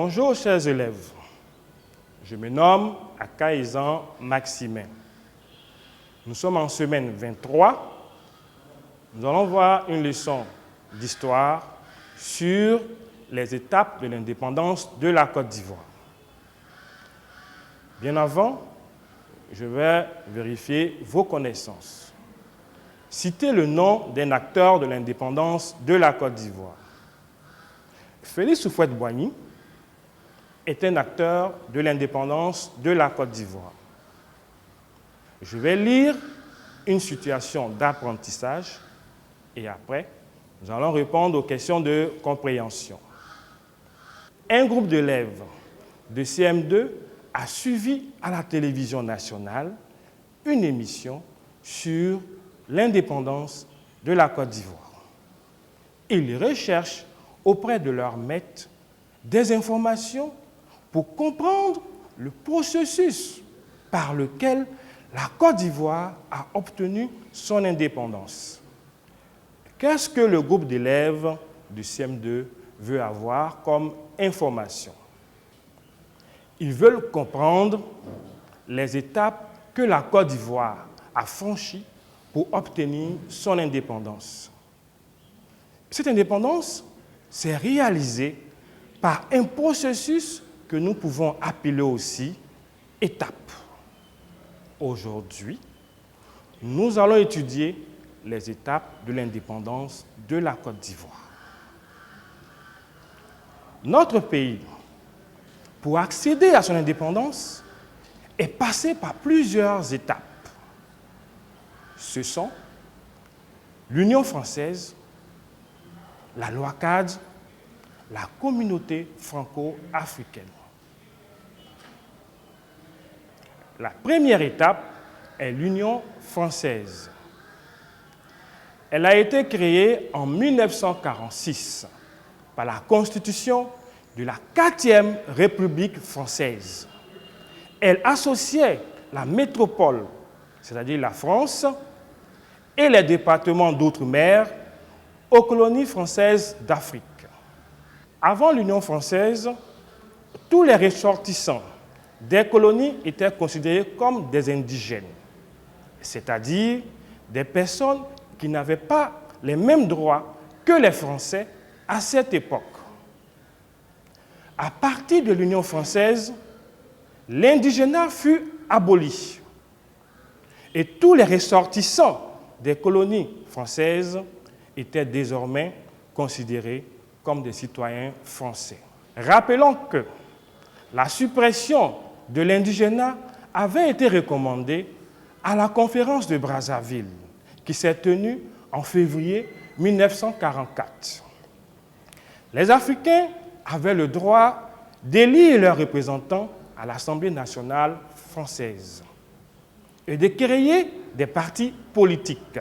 Bonjour chers élèves, je me nomme Akaizan Maximin. Nous sommes en semaine 23. Nous allons voir une leçon d'histoire sur les étapes de l'indépendance de la Côte d'Ivoire. Bien avant, je vais vérifier vos connaissances. Citez le nom d'un acteur de l'indépendance de la Côte d'Ivoire. Félix Houphouët-Boigny est un acteur de l'indépendance de la Côte d'Ivoire. Je vais lire une situation d'apprentissage et après, nous allons répondre aux questions de compréhension. Un groupe d'élèves de CM2 a suivi à la télévision nationale une émission sur l'indépendance de la Côte d'Ivoire. Ils recherchent auprès de leur maître des informations pour comprendre le processus par lequel la Côte d'Ivoire a obtenu son indépendance. Qu'est-ce que le groupe d'élèves du CM2 veut avoir comme information? Ils veulent comprendre les étapes que la Côte d'Ivoire a franchies pour obtenir son indépendance. Cette indépendance s'est réalisée par un processus que nous pouvons appeler aussi étape. Aujourd'hui, nous allons étudier les étapes de l'indépendance de la Côte d'Ivoire. Notre pays, pour accéder à son indépendance, est passé par plusieurs étapes. Ce sont l'Union française, la loi cadre, la communauté franco-africaine. La première étape est l'Union française. Elle a été créée en 1946 par la Constitution de la 4e République française. Elle associait la métropole, c'est-à-dire la France, et les départements d'outre-mer aux colonies françaises d'Afrique. Avant l'Union française, tous les ressortissants des colonies étaient considérés comme des indigènes, c'est-à-dire des personnes qui n'avaient pas les mêmes droits que les Français à cette époque. À partir de l'Union française, l'indigénat fut aboli et tous les ressortissants des colonies françaises étaient désormais considérés comme des citoyens français. Rappelons que la suppression de l'indigénat avait été recommandée à la conférence de Brazzaville, qui s'est tenue en février 1944. Les Africains avaient le droit d'élire leurs représentants à l'Assemblée nationale française et de créer des partis politiques.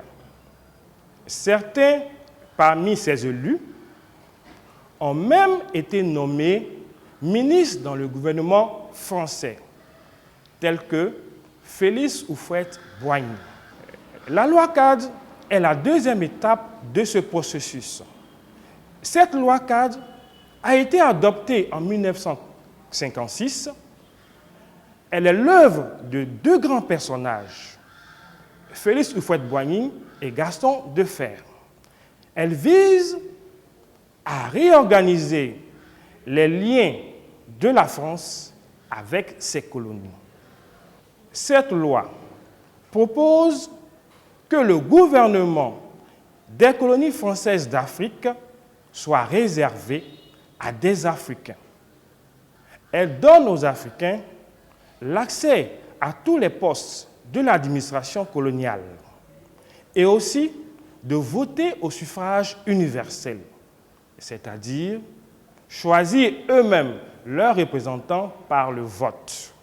Certains parmi ces élus ont même été nommés ministres dans le gouvernement français, tels que Félix Houphouët-Boigny. La loi cadre est la deuxième étape de ce processus. Cette loi cadre a été adoptée en 1956. Elle est l'œuvre de deux grands personnages, Félix Houphouët-Boigny et Gaston Defferre. Elle vise à réorganiser les liens de la France avec ses colonies. Cette loi propose que le gouvernement des colonies françaises d'Afrique soit réservé à des Africains. Elle donne aux Africains l'accès à tous les postes de l'administration coloniale et aussi de voter au suffrage universel, c'est-à-dire choisir eux-mêmes leurs représentants par le vote.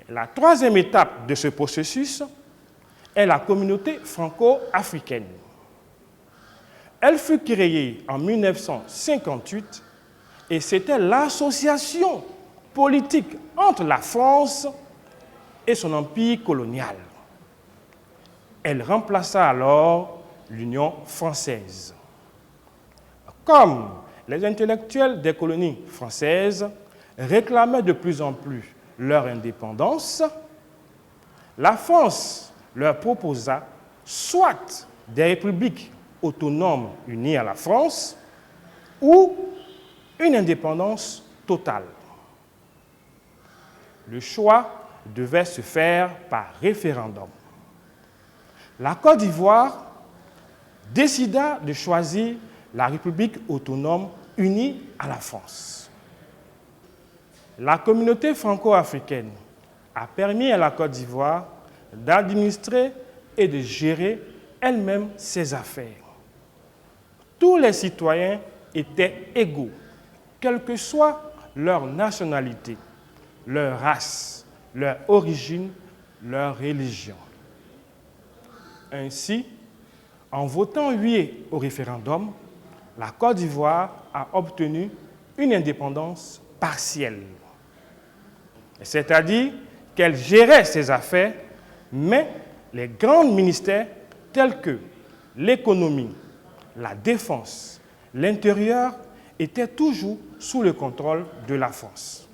La troisième étape de ce processus est la communauté franco-africaine. Elle fut créée en 1958 et c'était l'association politique entre la France et son empire colonial. Elle remplaça alors l'Union française. Comme les intellectuels des colonies françaises réclamaient de plus en plus leur indépendance, la France leur proposa soit des républiques autonomes unies à la France ou une indépendance totale. Le choix devait se faire par référendum. La Côte d'Ivoire décida de choisir la République autonome unie à la France. La communauté franco-africaine a permis à la Côte d'Ivoire d'administrer et de gérer elle-même ses affaires. Tous les citoyens étaient égaux, quelle que soit leur nationalité, leur race, leur origine, leur religion. Ainsi, en votant oui au référendum, la Côte d'Ivoire a obtenu une indépendance partielle. C'est-à-dire qu'elle gérait ses affaires, mais les grands ministères tels que l'économie, la défense, l'intérieur étaient toujours sous le contrôle de la France.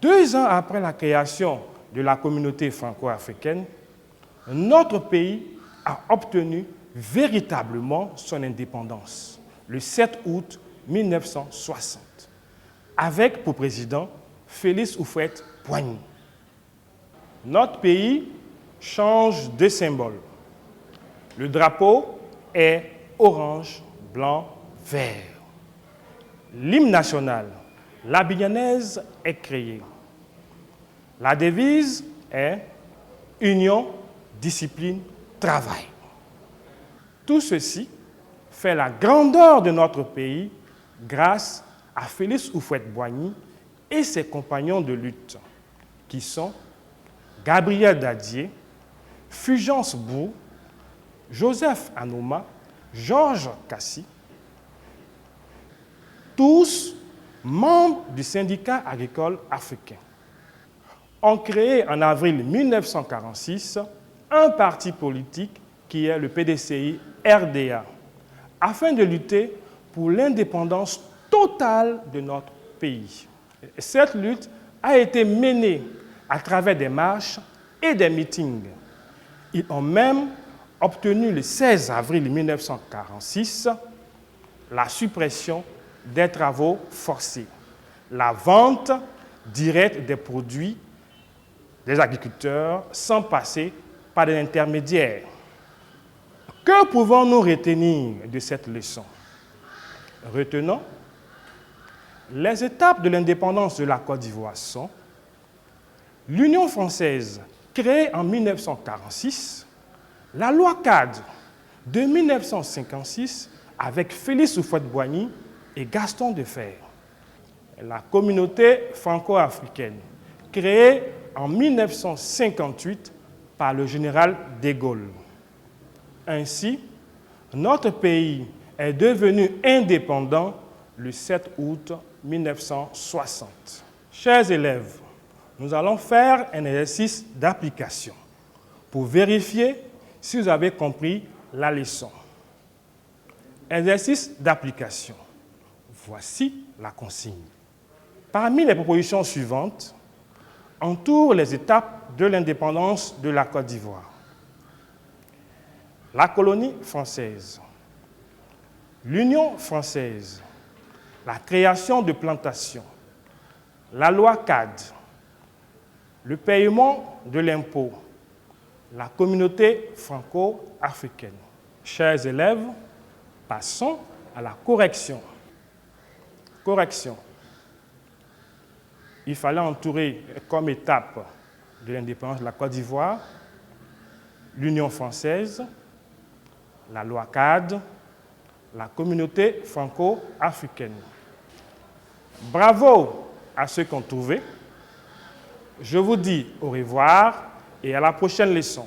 2 ans après la création de la communauté franco-africaine, notre pays a obtenu véritablement son indépendance le 7 août 1960, avec pour président Félix Houphouët-Boigny. Notre pays change de symbole. Le drapeau est orange, blanc, vert. L'hymne national, la Guyanaise, est créé. La devise est Union, discipline, travail. Tout ceci fait la grandeur de notre pays grâce à Félix Houphouët-Boigny et ses compagnons de lutte, qui sont Gabriel Dadier, Fulgence Bou, Joseph Anoma, Georges Cassi, tous membres du syndicat agricole africain, ont créé en avril 1946 un parti politique qui est le PDCI-RDA, afin de lutter pour l'indépendance totale de notre pays. Cette lutte a été menée à travers des marches et des meetings. Ils ont même obtenu le 16 avril 1946 la suppression des travaux forcés, la vente directe des produits des agriculteurs sans passer par des intermédiaires. Que pouvons-nous retenir de cette leçon? Retenons, les étapes de l'indépendance de la Côte d'Ivoire sont l'Union française créée en 1946, la loi cadre de 1956 avec Félix Houphouët-Boigny et Gaston Defferre, la communauté franco-africaine créée en 1958 par le général de Gaulle. Ainsi, notre pays est devenu indépendant le 7 août 1960. Chers élèves, nous allons faire un exercice d'application pour vérifier si vous avez compris la leçon. Exercice d'application. Voici la consigne. Parmi les propositions suivantes, entourent les étapes de l'indépendance de la Côte d'Ivoire. La colonie française, l'Union française, la création de plantations, la loi cadre, le paiement de l'impôt, la communauté franco-africaine. Chers élèves, passons à la correction. Correction. Il fallait entourer comme étape de l'indépendance de la Côte d'Ivoire l'Union française, la loi cadre, la communauté franco-africaine. Bravo à ceux qui ont trouvé. Je vous dis au revoir et à la prochaine leçon.